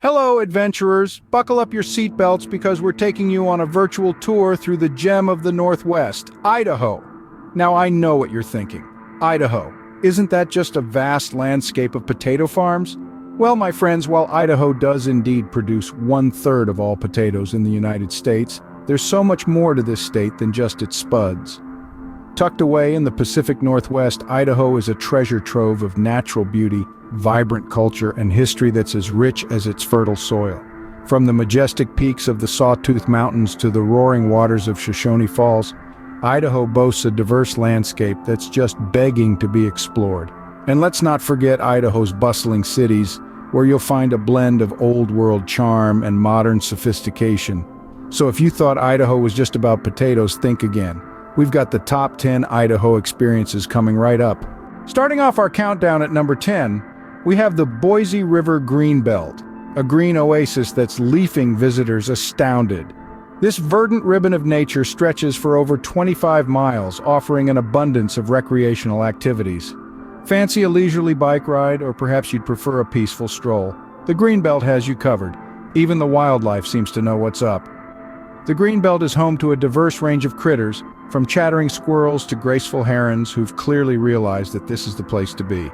Hello, adventurers. Buckle up your seatbelts because we're taking you on a virtual tour through the gem of the Northwest, Idaho. Now, I know what you're thinking. Idaho. Isn't that just a vast landscape of potato farms? Well, my friends, while Idaho does indeed produce 1/3 of all potatoes in the United States, there's so much more to this state than just its spuds. Tucked away in the Pacific Northwest, Idaho is a treasure trove of natural beauty, vibrant culture, and history that's as rich as its fertile soil. From the majestic peaks of the Sawtooth Mountains to the roaring waters of Shoshone Falls, Idaho boasts a diverse landscape that's just begging to be explored. And let's not forget Idaho's bustling cities, where you'll find a blend of old-world charm and modern sophistication. So if you thought Idaho was just about potatoes, think again. We've got the top 10 Idaho experiences coming right up. Starting off our countdown at number 10, we have the Boise River Greenbelt, a green oasis that's leaving visitors astounded. This verdant ribbon of nature stretches for over 25 miles, offering an abundance of recreational activities. Fancy a leisurely bike ride, or perhaps you'd prefer a peaceful stroll? The Greenbelt has you covered. Even the wildlife seems to know what's up. The Greenbelt is home to a diverse range of critters, from chattering squirrels to graceful herons who've clearly realized that this is the place to be.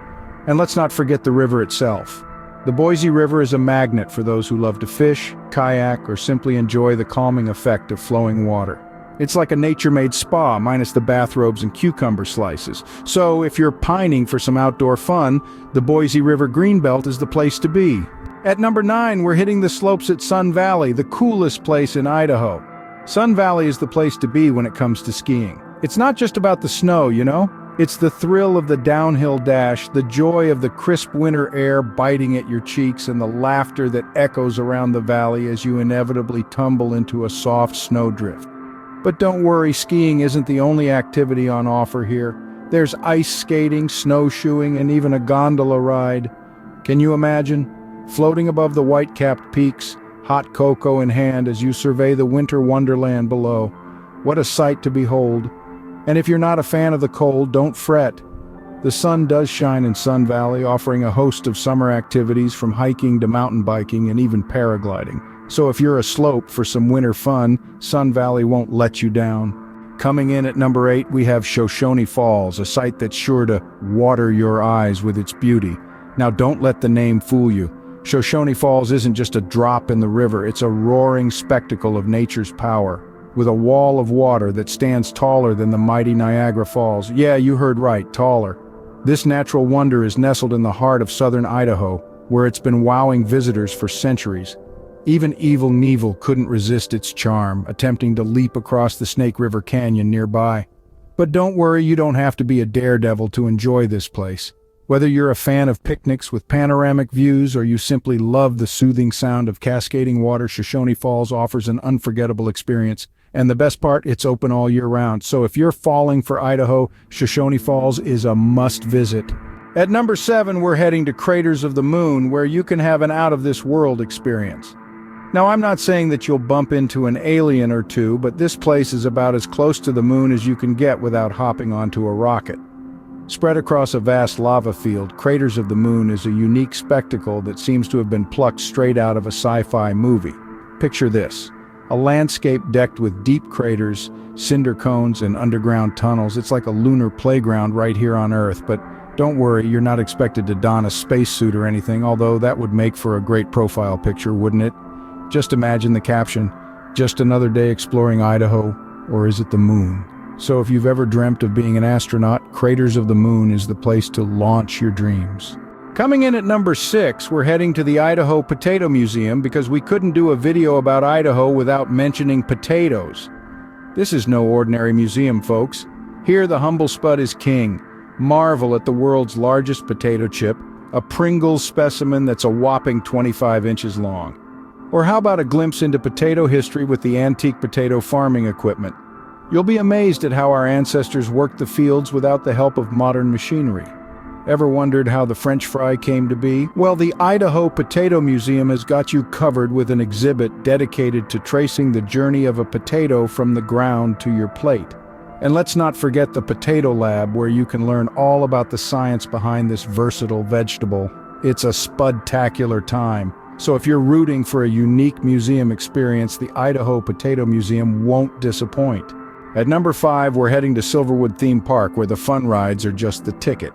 And let's not forget the river itself. The Boise River is a magnet for those who love to fish, kayak, or simply enjoy the calming effect of flowing water. It's like a nature-made spa, minus the bathrobes and cucumber slices. So if you're pining for some outdoor fun, the Boise River Greenbelt is the place to be. At number 9, we're hitting the slopes at Sun Valley, the coolest place in Idaho. Sun Valley is the place to be when it comes to skiing. It's not just about the snow, you know? It's the thrill of the downhill dash, the joy of the crisp winter air biting at your cheeks, and the laughter that echoes around the valley as you inevitably tumble into a soft snowdrift. But don't worry, skiing isn't the only activity on offer here. There's ice skating, snowshoeing, and even a gondola ride. Can you imagine? Floating above the white-capped peaks, hot cocoa in hand as you survey the winter wonderland below. What a sight to behold. And if you're not a fan of the cold, don't fret. The sun does shine in Sun Valley, offering a host of summer activities from hiking to mountain biking and even paragliding. So if you're a slope for some winter fun, Sun Valley won't let you down. Coming in at number 8, we have Shoshone Falls, a sight that's sure to water your eyes with its beauty. Now don't let the name fool you. Shoshone Falls isn't just a drop in the river, it's a roaring spectacle of nature's power, with a wall of water that stands taller than the mighty Niagara Falls. Yeah, you heard right, taller. This natural wonder is nestled in the heart of southern Idaho, where it's been wowing visitors for centuries. Even Evel Knievel couldn't resist its charm, attempting to leap across the Snake River Canyon nearby. But don't worry, you don't have to be a daredevil to enjoy this place. Whether you're a fan of picnics with panoramic views or you simply love the soothing sound of cascading water, Shoshone Falls offers an unforgettable experience. And the best part, it's open all year round. So if you're falling for Idaho, Shoshone Falls is a must-visit. At number 7, we're heading to Craters of the Moon, where you can have an out-of-this-world experience. Now, I'm not saying that you'll bump into an alien or two, but this place is about as close to the moon as you can get without hopping onto a rocket. Spread across a vast lava field, Craters of the Moon is a unique spectacle that seems to have been plucked straight out of a sci-fi movie. Picture this: a landscape decked with deep craters, cinder cones, and underground tunnels. It's like a lunar playground right here on Earth, but don't worry, you're not expected to don a spacesuit or anything, although that would make for a great profile picture, wouldn't it? Just imagine the caption, "Just another day exploring Idaho, or is it the moon?" So if you've ever dreamt of being an astronaut, Craters of the Moon is the place to launch your dreams. Coming in at number 6, we're heading to the Idaho Potato Museum because we couldn't do a video about Idaho without mentioning potatoes. This is no ordinary museum, folks. Here the humble spud is king. Marvel at the world's largest potato chip, a Pringles specimen that's a whopping 25 inches long. Or how about a glimpse into potato history with the antique potato farming equipment? You'll be amazed at how our ancestors worked the fields without the help of modern machinery. Ever wondered how the French fry came to be? Well, the Idaho Potato Museum has got you covered with an exhibit dedicated to tracing the journey of a potato from the ground to your plate. And let's not forget the Potato Lab, where you can learn all about the science behind this versatile vegetable. It's a spudtacular time. So if you're rooting for a unique museum experience, the Idaho Potato Museum won't disappoint. At number 5, we're heading to Silverwood Theme Park, where the fun rides are just the ticket.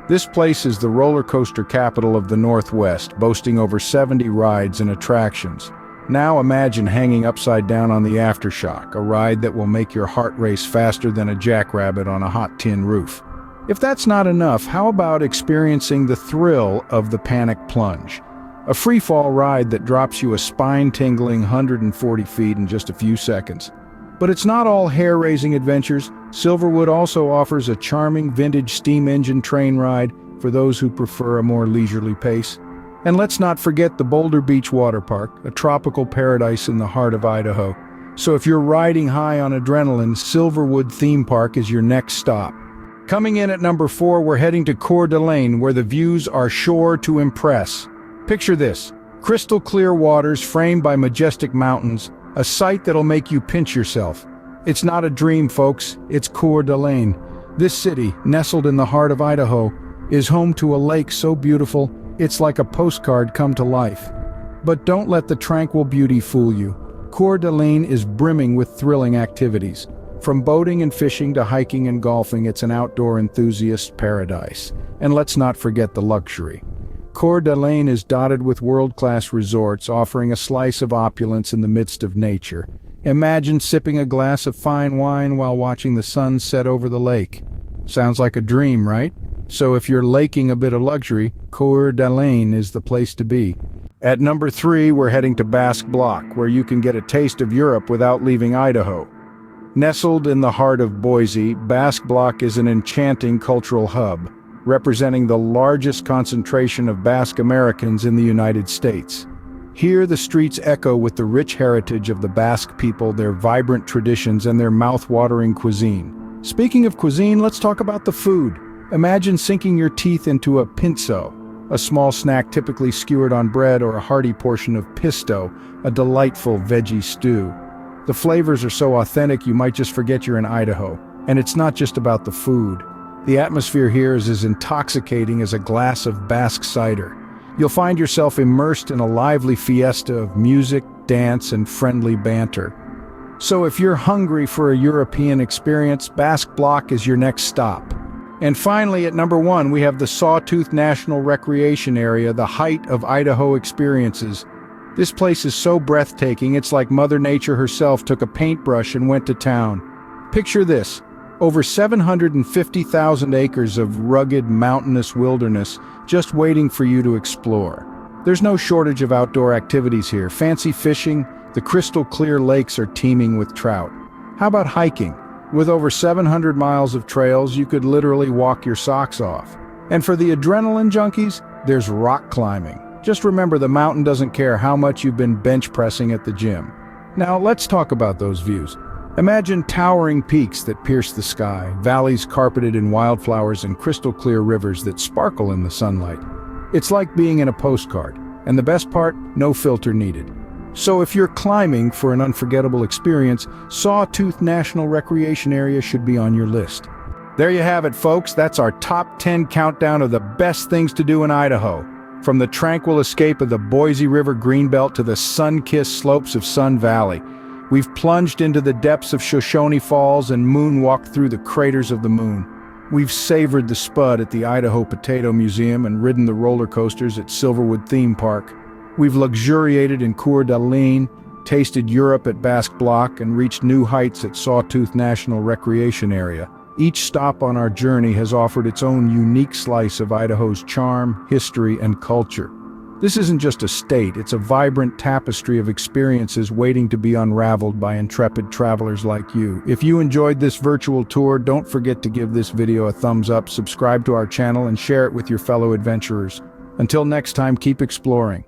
This place is the roller coaster capital of the Northwest, boasting over 70 rides and attractions. Now imagine hanging upside down on the Aftershock, a ride that will make your heart race faster than a jackrabbit on a hot tin roof. If that's not enough, how about experiencing the thrill of the Panic Plunge? A free-fall ride that drops you a spine-tingling 140 feet in just a few seconds. But it's not all hair-raising adventures. Silverwood also offers a charming vintage steam engine train ride for those who prefer a more leisurely pace. And let's not forget the Boulder Beach Water Park, a tropical paradise in the heart of Idaho. So if you're riding high on adrenaline, Silverwood Theme Park is your next stop. Coming in at number 4, we're heading to Coeur d'Alene, where the views are sure to impress. Picture this: crystal clear waters framed by majestic mountains, a sight that'll make you pinch yourself. It's not a dream, folks, it's Coeur d'Alene. This city, nestled in the heart of Idaho, is home to a lake so beautiful, it's like a postcard come to life. But don't let the tranquil beauty fool you. Coeur d'Alene is brimming with thrilling activities. From boating and fishing to hiking and golfing, it's an outdoor enthusiast paradise. And let's not forget the luxury. Coeur d'Alene is dotted with world-class resorts offering a slice of opulence in the midst of nature. Imagine sipping a glass of fine wine while watching the sun set over the lake. Sounds like a dream, right? So if you're laking a bit of luxury, Coeur d'Alene is the place to be. At number 3, we're heading to Basque Block, where you can get a taste of Europe without leaving Idaho. Nestled in the heart of Boise, Basque Block is an enchanting cultural hub, representing the largest concentration of Basque Americans in the United States. Here, the streets echo with the rich heritage of the Basque people, their vibrant traditions, and their mouth-watering cuisine. Speaking of cuisine, let's talk about the food. Imagine sinking your teeth into a pinso, a small snack typically skewered on bread, or a hearty portion of pisto, a delightful veggie stew. The flavors are so authentic you might just forget you're in Idaho. And it's not just about the food. The atmosphere here is as intoxicating as a glass of Basque cider. You'll find yourself immersed in a lively fiesta of music, dance, and friendly banter. So if you're hungry for a European experience, Basque Block is your next stop. And finally, at number 1, we have the Sawtooth National Recreation Area, the height of Idaho experiences. This place is so breathtaking, it's like Mother Nature herself took a paintbrush and went to town. Picture this: over 750,000 acres of rugged, mountainous wilderness just waiting for you to explore. There's no shortage of outdoor activities here. Fancy fishing, the crystal clear lakes are teeming with trout. How about hiking? With over 700 miles of trails, you could literally walk your socks off. And for the adrenaline junkies, there's rock climbing. Just remember, the mountain doesn't care how much you've been bench pressing at the gym. Now let's talk about those views. Imagine towering peaks that pierce the sky, valleys carpeted in wildflowers, and crystal clear rivers that sparkle in the sunlight. It's like being in a postcard. And the best part, no filter needed. So if you're climbing for an unforgettable experience, Sawtooth National Recreation Area should be on your list. There you have it, folks. That's our top 10 countdown of the best things to do in Idaho. From the tranquil escape of the Boise River Greenbelt to the sun-kissed slopes of Sun Valley, we've plunged into the depths of Shoshone Falls and moonwalked through the craters of the moon. We've savored the spud at the Idaho Potato Museum and ridden the roller coasters at Silverwood Theme Park. We've luxuriated in Coeur d'Alene, tasted Europe at Basque Block, and reached new heights at Sawtooth National Recreation Area. Each stop on our journey has offered its own unique slice of Idaho's charm, history, and culture. This isn't just a state, it's a vibrant tapestry of experiences waiting to be unraveled by intrepid travelers like you. If you enjoyed this virtual tour, don't forget to give this video a thumbs up, subscribe to our channel, and share it with your fellow adventurers. Until next time, keep exploring.